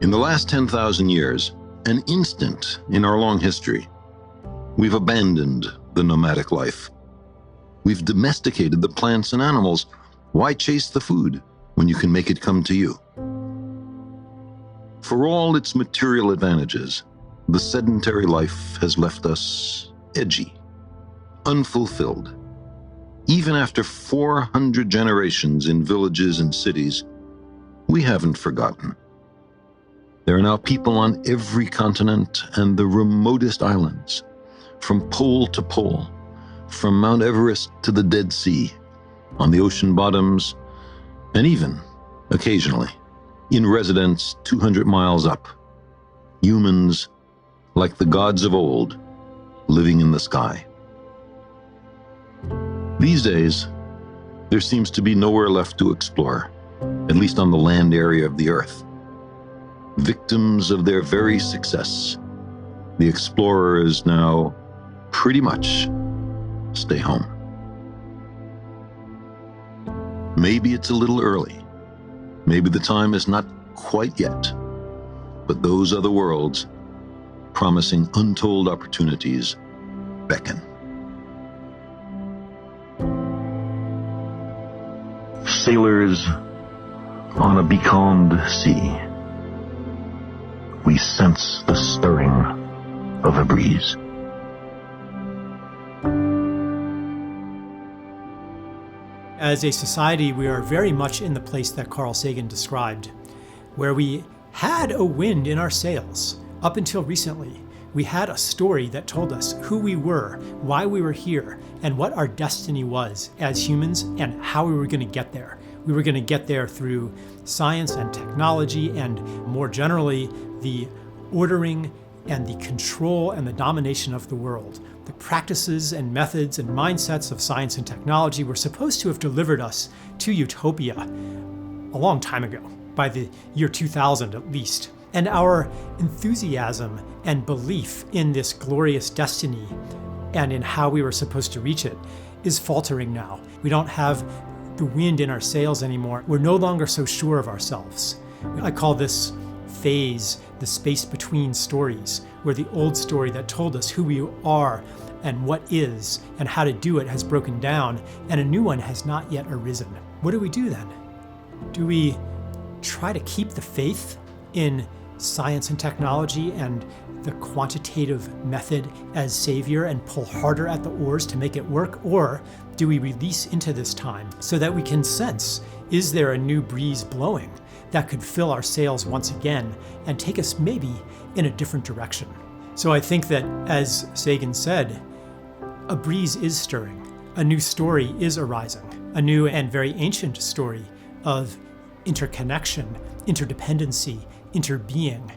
In the last 10,000 years, an instant in our long history, we've abandoned the nomadic life. We've domesticated the plants and animals. Why chase the food when you can make it come to you? For all its material advantages, the sedentary life has left us edgy, unfulfilled. Even after 400 generations in villages and cities, we haven't forgotten. There are now people on every continent and the remotest islands, from pole to pole, from Mount Everest to the Dead Sea, on the ocean bottoms, and even, occasionally, in residence 200 miles up. Humans, like the gods of old, living in the sky. These days, there seems to be nowhere left to explore, at least on the land area of the Earth. Victims of their very success, the explorers now pretty much stay home. Maybe it's a little early. Maybe the time is not quite yet. But those other worlds, promising untold opportunities, beckon. Sailors on a becalmed sea, we sense the stirring of a breeze. As a society, we are very much in the place that Carl Sagan described, where we had a wind in our sails. Up until recently, we had a story that told us who we were, why we were here, and what our destiny was as humans and how we were going to get there. We were going to get there through science and technology and, more generally, the ordering and the control and the domination of the world. The practices and methods and mindsets of science and technology were supposed to have delivered us to utopia a long time ago, by the year 2000 at least. And our enthusiasm and belief in this glorious destiny and in how we were supposed to reach it is faltering now. We don't have the wind in our sails anymore. We're no longer so sure of ourselves. I call this phase the space between stories, where the old story that told us who we are and what is and how to do it has broken down, and a new one has not yet arisen. What do we do then? Do we try to keep the faith in science and technology and the quantitative method as savior and pull harder at the oars to make it work? Or do we release into this time so that we can sense, is there a new breeze blowing that could fill our sails once again and take us maybe in a different direction? So I think that, as Sagan said, a breeze is stirring. A new story is arising. A new and very ancient story of interconnection, interdependency, interbeing.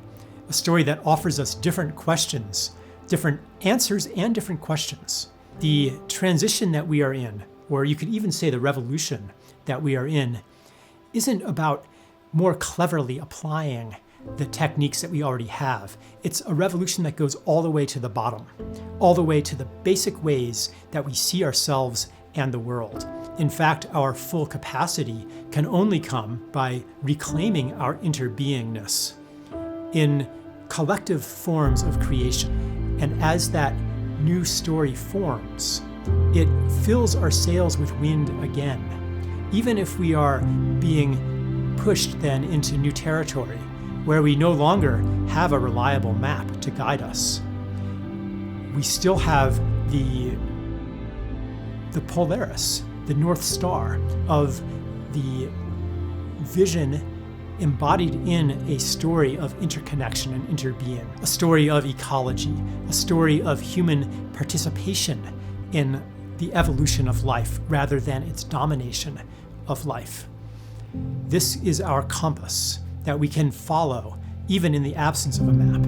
A story that offers us different questions, different answers and different questions. The transition that we are in, or you could even say the revolution that we are in, isn't about more cleverly applying the techniques that we already have. It's a revolution that goes all the way to the bottom, all the way to the basic ways that we see ourselves and the world. In fact, our full capacity can only come by reclaiming our interbeingness in collective forms of creation. And as that new story forms, it fills our sails with wind again. Even if we are being pushed then into new territory, where we no longer have a reliable map to guide us, we still have the Polaris, the North Star of the vision embodied in a story of interconnection and interbeing, a story of ecology, a story of human participation in the evolution of life rather than its domination of life. This is our compass that we can follow even in the absence of a map.